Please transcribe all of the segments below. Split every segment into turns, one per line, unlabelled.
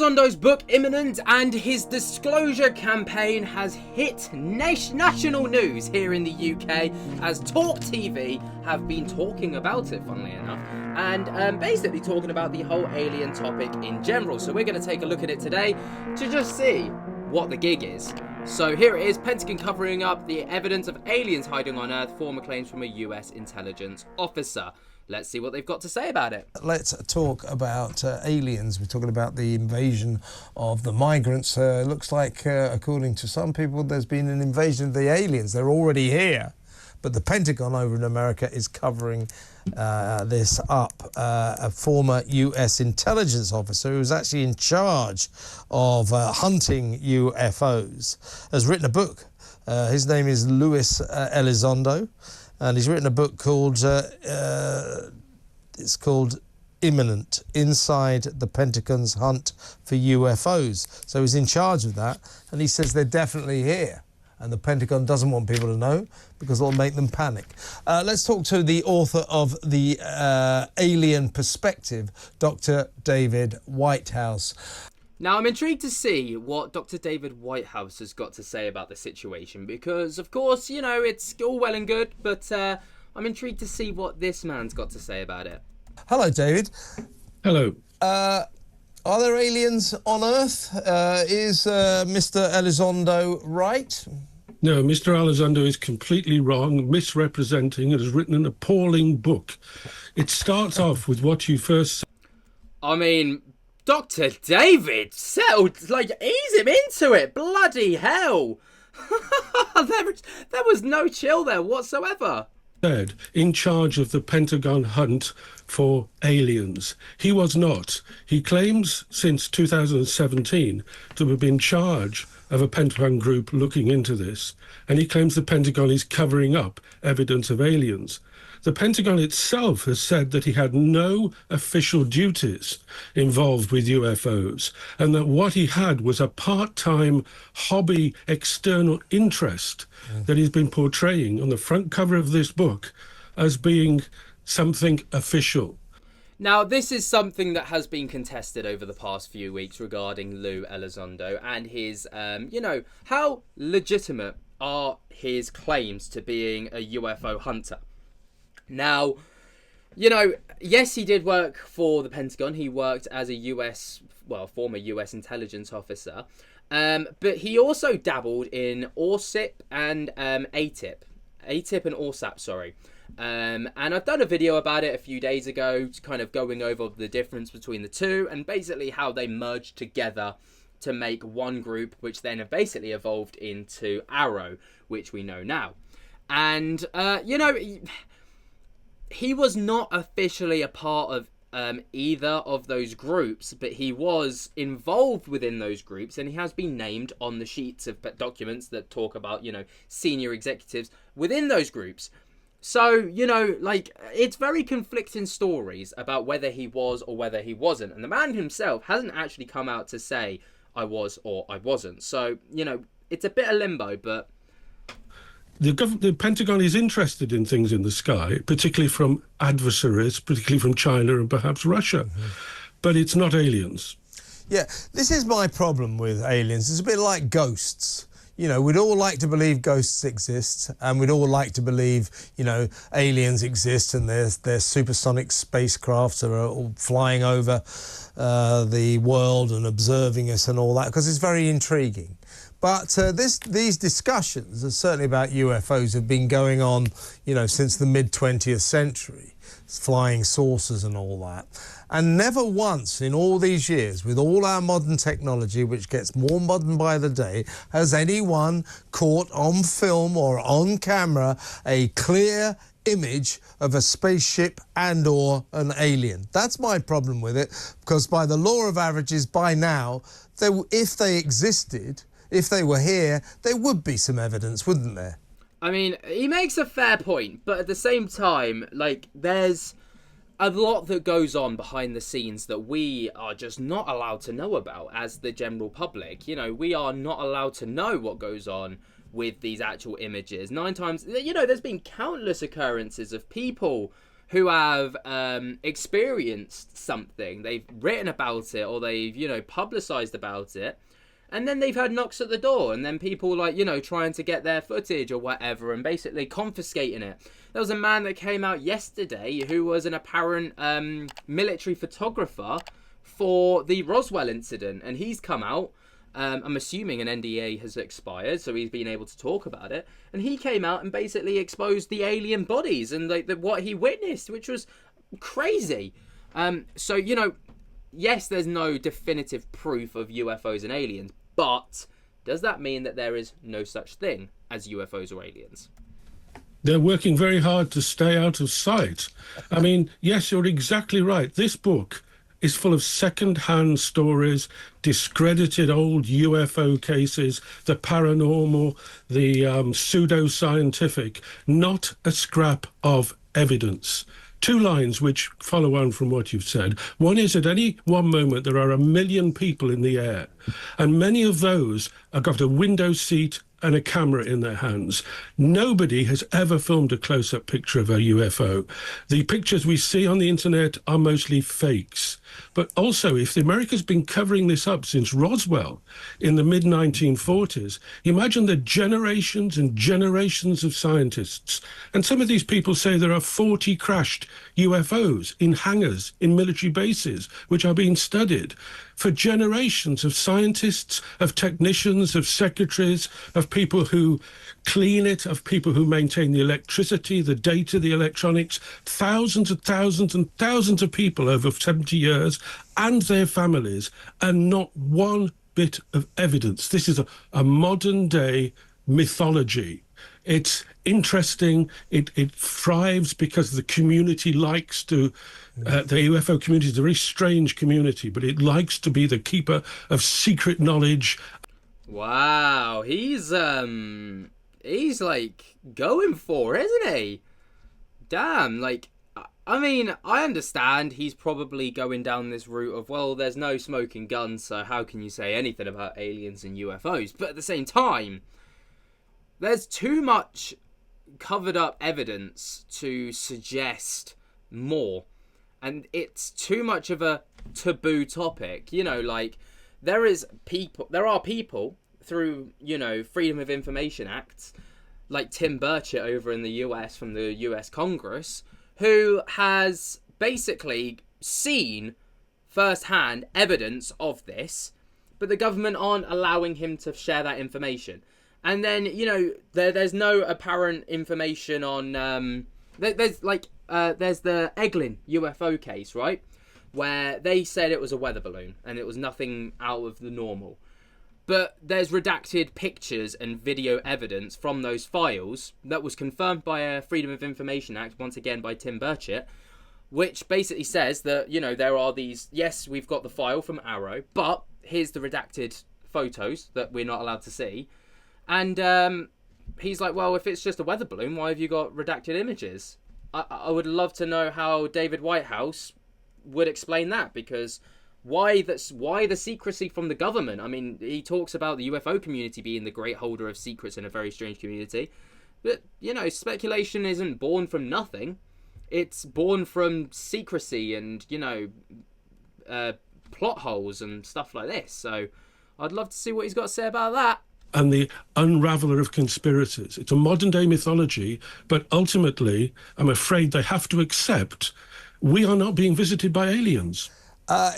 Elizondo's book imminent, and his disclosure campaign has hit national news here in the UK, as Talk TV have been talking about it, funnily enough, and basically talking about the whole alien topic in general. So we're going to take a look at it today to just see what the gig is. So here it is, Pentagon covering up the evidence of aliens hiding on Earth, former claims from a US intelligence officer. Let's see what they've got to say about it.
Let's talk about aliens. We're talking about the invasion of the migrants. Looks like, according to some people, there's been an invasion of the aliens. They're already here. But the Pentagon over in America is covering this up. A former US intelligence officer who was actually in charge of hunting UFOs has written a book. His name is Elizondo. And he's written a book called, it's called Imminent, Inside the Pentagon's Hunt for UFOs. So he's in charge of that, and he says they're definitely here. And the Pentagon doesn't want people to know because it'll make them panic. Let's talk to the author of The Alien Perspective, Dr. David Whitehouse.
Now, I'm intrigued to see what Dr. David Whitehouse has got to say about the situation because, of course, you know, it's all well and good, but I'm intrigued to see what this man's got to say about it.
Hello, David.
Hello.
Are there aliens on Earth? Is Mr. Elizondo right?
No, Mr. Elizondo is completely wrong, misrepresenting, and has written an appalling book. It starts off with what you first said.
I mean, Dr. David, settled, ease him into it, bloody hell. there was no chill there whatsoever.
Said, in charge of the Pentagon hunt for aliens. He was not. He claims since 2017 to have been in charge of a Pentagon group looking into this, and he claims the Pentagon is covering up evidence of aliens. The Pentagon itself has said that he had no official duties involved with UFOs and that what he had was a part-time hobby external interest that he's been portraying on the front cover of this book as being something official.
Now, this is something that has been contested over the past few weeks regarding Lou Elizondo and his, how legitimate are his claims to being a UFO hunter? Now, yes, he did work for the Pentagon. He worked as a former US intelligence officer. But he also dabbled in ORSIP and ATIP and ORSAP, sorry. And I've done a video about it a few days ago, kind of going over the difference between the two and basically how they merged together to make one group, which then have basically evolved into Arrow, which we know now. And, he was not officially a part of either of those groups, but he was involved within those groups, and he has been named on the sheets of documents that talk about, senior executives within those groups. So, it's very conflicting stories about whether he was or whether he wasn't. And the man himself hasn't actually come out to say, I was or I wasn't. So, it's a bit of limbo, but
The Pentagon is interested in things in the sky, particularly from adversaries, particularly from China and perhaps Russia. Mm-hmm. But it's not aliens.
Yeah, this is my problem with aliens. It's a bit like ghosts. We'd all like to believe ghosts exist, and we'd all like to believe, aliens exist and there's supersonic spacecrafts that are all flying over the world and observing us and all that, because it's very intriguing. But these discussions, certainly about UFOs, have been going on, since the mid-20th century, flying saucers and all that. And never once in all these years, with all our modern technology, which gets more modern by the day, has anyone caught on film or on camera a clear image of a spaceship and or an alien. That's my problem with it, because by the law of averages, by now, if they existed, if they were here, there would be some evidence, wouldn't there?
I mean, he makes a fair point, but at the same time, there's a lot that goes on behind the scenes that we are just not allowed to know about as the general public. We are not allowed to know what goes on with these actual images. 9 times, there's been countless occurrences of people who have experienced something. They've written about it, or they've, publicized about it. And then they've had knocks at the door, and then people trying to get their footage or whatever, and basically confiscating it. There was a man that came out yesterday who was an apparent military photographer for the Roswell incident, and he's come out. I'm assuming an NDA has expired, so he's been able to talk about it. And he came out and basically exposed the alien bodies and what he witnessed, which was crazy. So, yes, there's no definitive proof of UFOs and aliens, but does that mean that there is no such thing as UFOs or aliens?
They're working very hard to stay out of sight. I mean, yes, you're exactly right. This book is full of second-hand stories, discredited old UFO cases, the paranormal, the pseudo-scientific, not a scrap of evidence. Two lines which follow on from what you've said. One is, at any one moment, there are 1 million people in the air, and many of those have got a window seat and a camera in their hands. Nobody has ever filmed a close-up picture of a UFO. The pictures we see on the internet are mostly fakes. But also, if the America's been covering this up since Roswell in the mid-1940s, imagine the generations and generations of scientists. And some of these people say there are 40 crashed UFOs in hangars, in military bases, which are being studied. For generations of scientists, of technicians, of secretaries, of people who clean it, of people who maintain the electricity, the data, the electronics, thousands and thousands and thousands of people over 70 years and their families, and not one bit of evidence. This is a modern day mythology. It's interesting. It thrives because the community likes to, the UFO community is a very strange community, but it likes to be the keeper of secret knowledge.
Wow, he's like going for it, isn't he? Damn, like, I mean, I understand he's probably going down this route of, well, there's no smoking guns, so how can you say anything about aliens and UFOs? But at the same time, there's too much covered up evidence to suggest more. And it's too much of a taboo topic. Like, there are people through, Freedom of Information Acts, like Tim Burchett over in the US from the US Congress, who has basically seen first-hand evidence of this, but the government aren't allowing him to share that information. And then, there's no apparent information on... There's the Eglin UFO case, right? Where they said it was a weather balloon and it was nothing out of the normal. But there's redacted pictures and video evidence from those files that was confirmed by a Freedom of Information Act, once again by Tim Burchett, which basically says that, there are these... Yes, we've got the file from Arrow, but here's the redacted photos that we're not allowed to see. And he's like, well, if it's just a weather balloon, why have you got redacted images? I would love to know how David Whitehouse would explain that, because why the secrecy from the government? I mean, he talks about the UFO community being the great holder of secrets in a very strange community. But, speculation isn't born from nothing. It's born from secrecy and, plot holes and stuff like this. So I'd love to see what he's got to say about that.
And the unraveller of conspiracies. It's a modern-day mythology, but ultimately, I'm afraid they have to accept we are not being visited by aliens.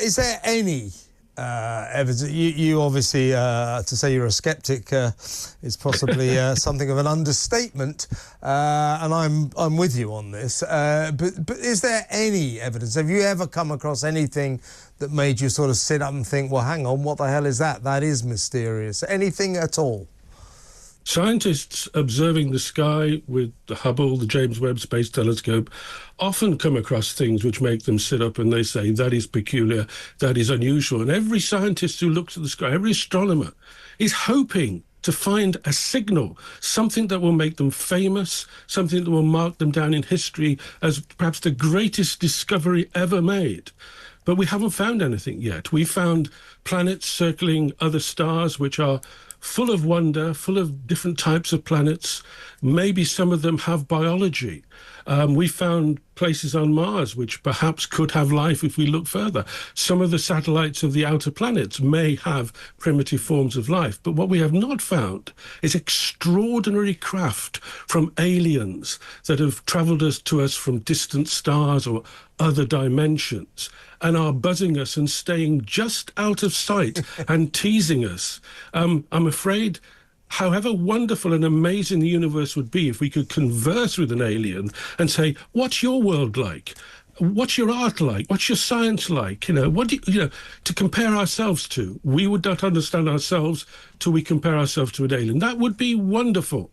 Is there any evidence? You obviously, to say you're a skeptic is possibly something of an understatement, and I'm with you on this. But is there any evidence? Have you ever come across anything that made you sort of sit up and think, well, hang on, what the hell is that? That is mysterious. Anything at all?
Scientists observing the sky with the Hubble, the James Webb Space Telescope, often come across things which make them sit up and they say, that is peculiar, that is unusual. And every scientist who looks at the sky, every astronomer, is hoping to find a signal, something that will make them famous, something that will mark them down in history as perhaps the greatest discovery ever made. But we haven't found anything yet. We found planets circling other stars which are full of wonder, full of different types of planets. Maybe some of them have biology. We found places on Mars which perhaps could have life if we look further. Some of the satellites of the outer planets may have primitive forms of life, but what we have not found is extraordinary craft from aliens that have travelled to us from distant stars or other dimensions and are buzzing us and staying just out of sight and teasing us. I'm afraid, however wonderful and amazing the universe would be if we could converse with an alien and say, what's your world like? What's your art like? What's your science like? What do you know, to compare ourselves to? We would not understand ourselves till we compare ourselves to an alien. That would be wonderful.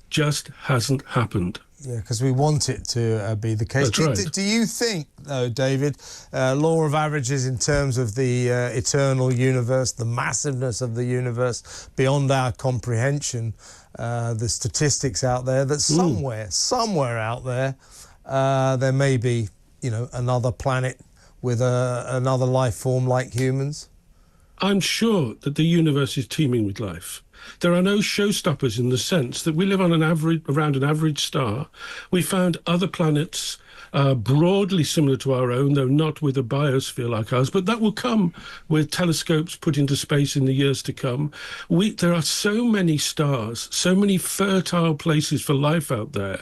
Just hasn't happened.
Yeah, because we want it to be the case.
That's right.
Do you think, though, David, law of averages in terms of the eternal universe, the massiveness of the universe beyond our comprehension, the statistics out there, that somewhere out there, there may be, another planet with another life form like humans?
I'm sure that the universe is teeming with life. There are no showstoppers in the sense that we live on around an average star. We found other planets broadly similar to our own, though not with a biosphere like ours, but that will come with telescopes put into space in the years to come. There are so many stars, so many fertile places for life out there,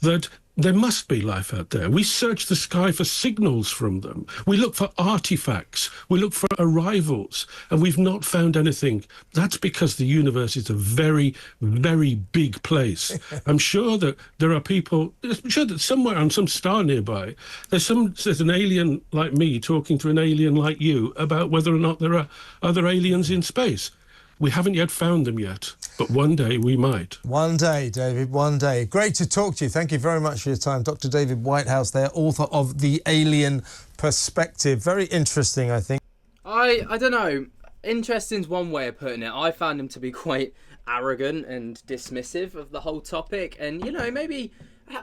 that there must be life out there. We search the sky for signals from them. We look for artifacts. We look for arrivals, and we've not found anything. That's because the universe is a very, very big place. I'm sure that there are people, I'm sure that somewhere on some star nearby, there's an alien like me talking to an alien like you about whether or not there are other aliens in space. We haven't yet found them yet, but one day we might.
One day, David, one day. Great to talk to you. Thank you very much for your time. Dr. David Whitehouse there, author of The Alien Perspective. Very interesting, I think.
I don't know. Interesting's one way of putting it. I found him to be quite arrogant and dismissive of the whole topic. And, maybe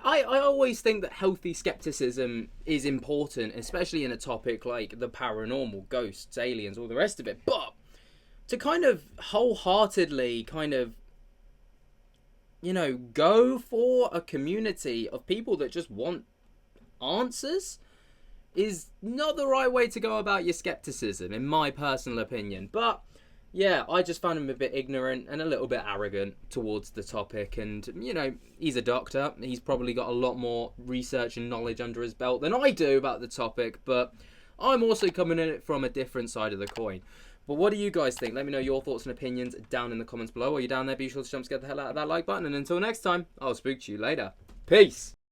I always think that healthy skepticism is important, especially in a topic like the paranormal, ghosts, aliens, all the rest of it. But to kind of wholeheartedly go for a community of people that just want answers is not the right way to go about your skepticism, in my personal opinion. But yeah, I just found him a bit ignorant and a little bit arrogant towards the topic. And, he's a doctor. He's probably got a lot more research and knowledge under his belt than I do about the topic. But I'm also coming at it from a different side of the coin. But what do you guys think? Let me know your thoughts and opinions down in the comments below. While you're down there, be sure to jump to get the hell out of that like button. And until next time, I'll speak to you later. Peace.